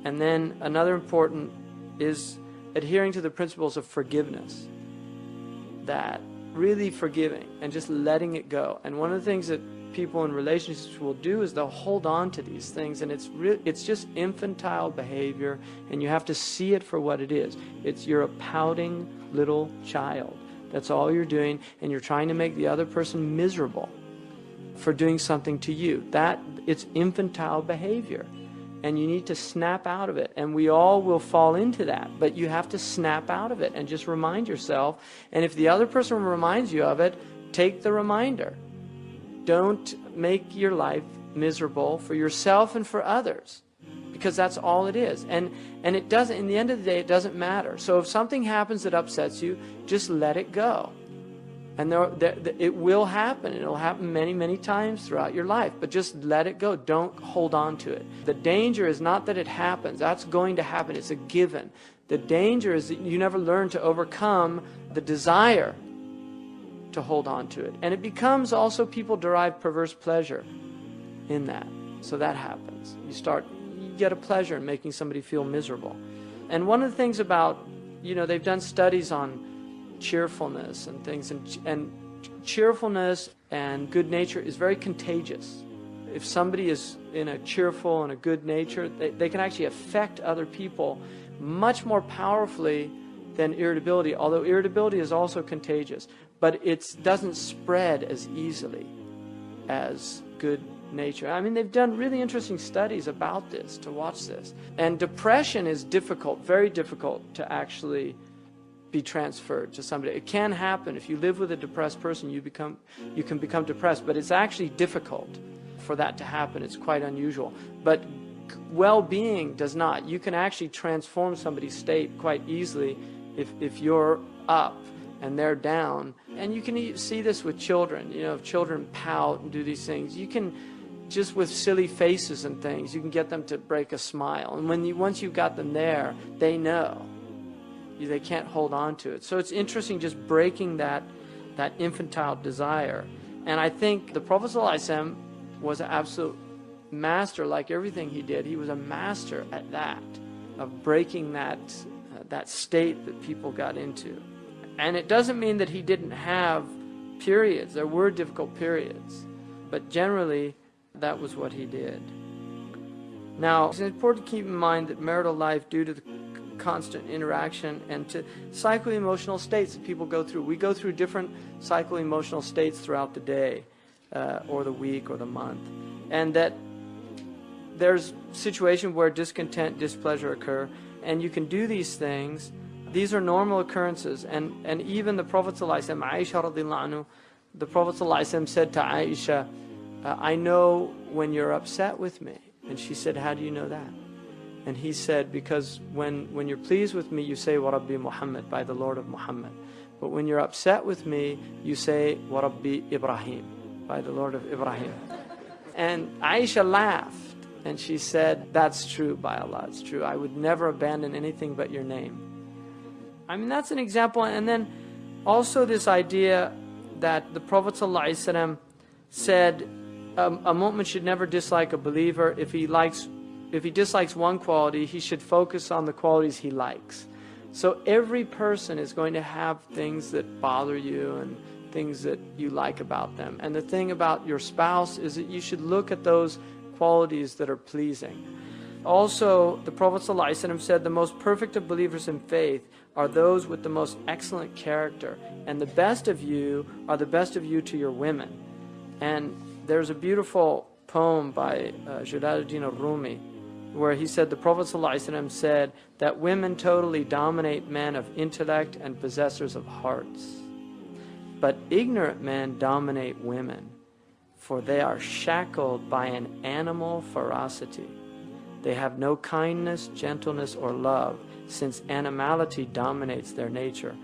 And then another important is adhering to the principles of forgiveness, that really forgiving and just letting it go. And one of the things that people in relationships will do is they'll hold on to these things, and it's just infantile behavior, and you have to see it for what it is. You're a pouting little child. That's all you're doing, and you're trying to make the other person miserable for doing something to you. It's infantile behavior, and you need to snap out of it. And we all will fall into that, but you have to snap out of it and just remind yourself. And if the other person reminds you of it, take the reminder. Don't make your life miserable for yourself and for others, because that's all it is. And it doesn't, in the end of the day, it doesn't matter. So if something happens that upsets you, just let it go. And it will happen. It'll happen many, many times throughout your life. But just let it go. Don't hold on to it. The danger is not that it happens. That's going to happen. It's a given. The danger is that you never learn to overcome the desire to hold on to it. And it becomes also, people derive perverse pleasure in that. So that happens. You get a pleasure in making somebody feel miserable. And one of the things about, they've done studies on cheerfulness and things, and cheerfulness and good nature is very contagious. If somebody is in a cheerful and a good nature, they can actually affect other people much more powerfully than irritability, although irritability is also contagious, but it doesn't spread as easily as good nature. I mean, they've done really interesting studies about this, to watch this. And depression is difficult, very difficult to actually be transferred to somebody. It can happen. If you live with a depressed person, you can become depressed, but it's actually difficult for that to happen. It's quite unusual. But well-being does not. You can actually transform somebody's state quite easily if you're up and they're down. And you can see this with children. If children pout and do these things, you can, just with silly faces and things, you can get them to break a smile. And once you've got them there, they know. They can't hold on to it. So it's interesting just breaking that infantile desire. And I think the Prophet ﷺ was an absolute master, like everything he did. He was a master at that, of breaking that state that people got into. And it doesn't mean that he didn't have periods. There were difficult periods. But generally, that was what he did. Now, it's important to keep in mind that marital life, due to the constant interaction and to psycho-emotional states that people go through. We go through different psycho-emotional states throughout the day, or the week, or the month. And that there's situations where discontent, displeasure occur, and you can do these things. These are normal occurrences. And even the Prophet ﷺ, Aisha radiallahu anhu, the Prophet ﷺ said to Aisha, I know when you're upset with me. And she said, how do you know that? And he said, because when you're pleased with me, you say, Wa Rabbi Muhammad, by the Lord of Muhammad. But when you're upset with me, you say, Wa Rabbi Ibrahim, by the Lord of Ibrahim. And Aisha laughed, and she said, that's true, by Allah, it's true. I would never abandon anything but your name. I mean, that's an example. And then also this idea that the Prophet ﷺ said, a mu'min should never dislike a believer. If he dislikes one quality, he should focus on the qualities he likes. So every person is going to have things that bother you and things that you like about them. And the thing about your spouse is that you should look at those qualities that are pleasing. Also, the Prophet ﷺ said, the most perfect of believers in faith are those with the most excellent character. And the best of you are the best of you to your women. And there's a beautiful poem by Jalaluddin al-Rumi, where he said, the Prophet ﷺ said that women totally dominate men of intellect and possessors of hearts. But ignorant men dominate women, for they are shackled by an animal ferocity. They have no kindness, gentleness, or love, since animality dominates their nature.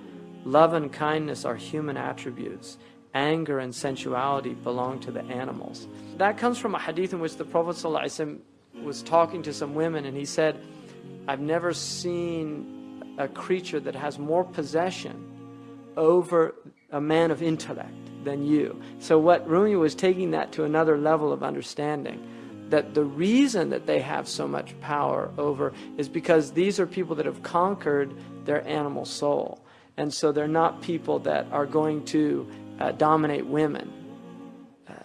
Love and kindness are human attributes. Anger and sensuality belong to the animals. That comes from a hadith in which the Prophet ﷺ was talking to some women, and he said, I've never seen a creature that has more possession over a man of intellect than you. So what Rumi was taking that to another level of understanding, that the reason that they have so much power over is because these are people that have conquered their animal soul. And so they're not people that are going to dominate women.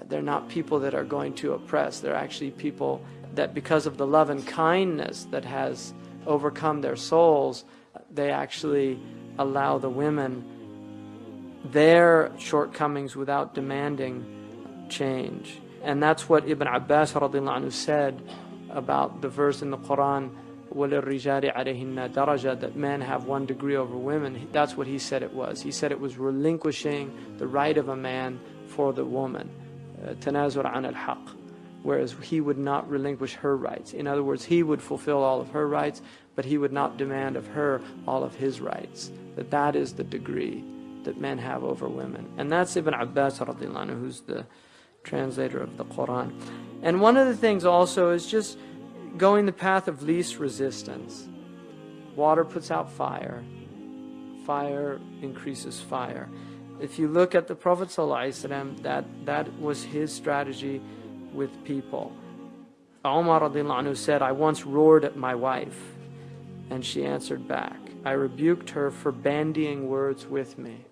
They're not people that are going to oppress. They're actually people that, because of the love and kindness that has overcome their souls, they actually allow the women their shortcomings without demanding change. And that's what Ibn Abbas radiallahu anhu said about the verse in the Quran, وَلِلرِّجَالِ عَلَيْهِنَّ دَرَجَةً, that men have 1 degree over women. That's what he said it was. He said it was relinquishing the right of a man for the woman. تَنَازُرْ عَنَ الْحَقِّ. Whereas he would not relinquish her rights. In other words, he would fulfill all of her rights, but he would not demand of her all of his rights. That is the degree that men have over women. And that's Ibn Abbas radiallahu anhu, who's the translator of the Quran. And one of the things also is just going the path of least resistance. Water puts out fire. Fire increases fire. If you look at the Prophet ﷺ, that was his strategy with people. Umar radiallahu anhu said, I once roared at my wife, and she answered back. I rebuked her for bandying words with me.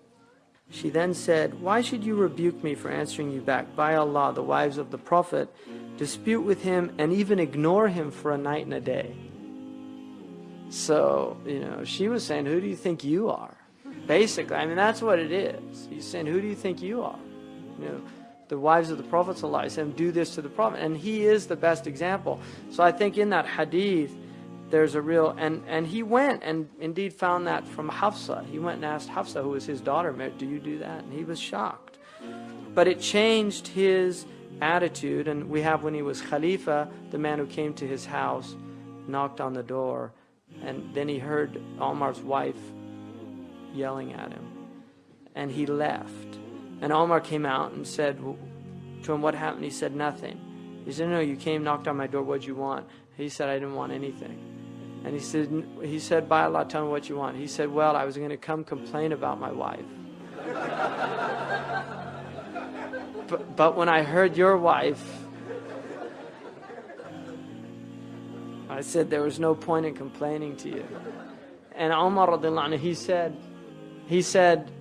She then said, why should you rebuke me for answering you back? By Allah, the wives of the Prophet dispute with him and even ignore him for a night and a day. So, she was saying, who do you think you are? Basically, that's what it is. He's saying, who do you think you are? The wives of the Prophet ﷺ do this to the Prophet, and he is the best example. So I think in that hadith, there's a real, and he went and indeed found that from Hafsa. He went and asked Hafsa, who was his daughter, do you do that? And he was shocked. But it changed his attitude, and we have when he was Khalifa, the man who came to his house, knocked on the door, and then he heard Omar's wife yelling at him, and he left. And Omar came out and said to him, what happened? He said, nothing. He said, no, you came, knocked on my door, what'd you want? He said, I didn't want anything. And he said, by Allah, tell me what you want. He said, well, I was going to come complain about my wife. but when I heard your wife, I said there was no point in complaining to you. And Umar radiallahu anhu, he said,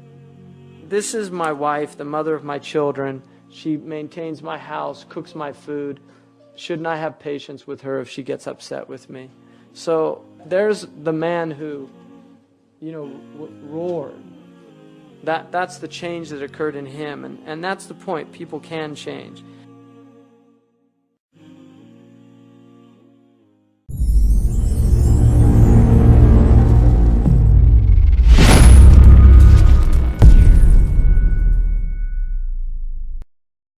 this is my wife, the mother of my children. She maintains my house, cooks my food. Shouldn't I have patience with her if she gets upset with me? So there's the man who, roared. That's the change that occurred in him. And that's the point. People can change.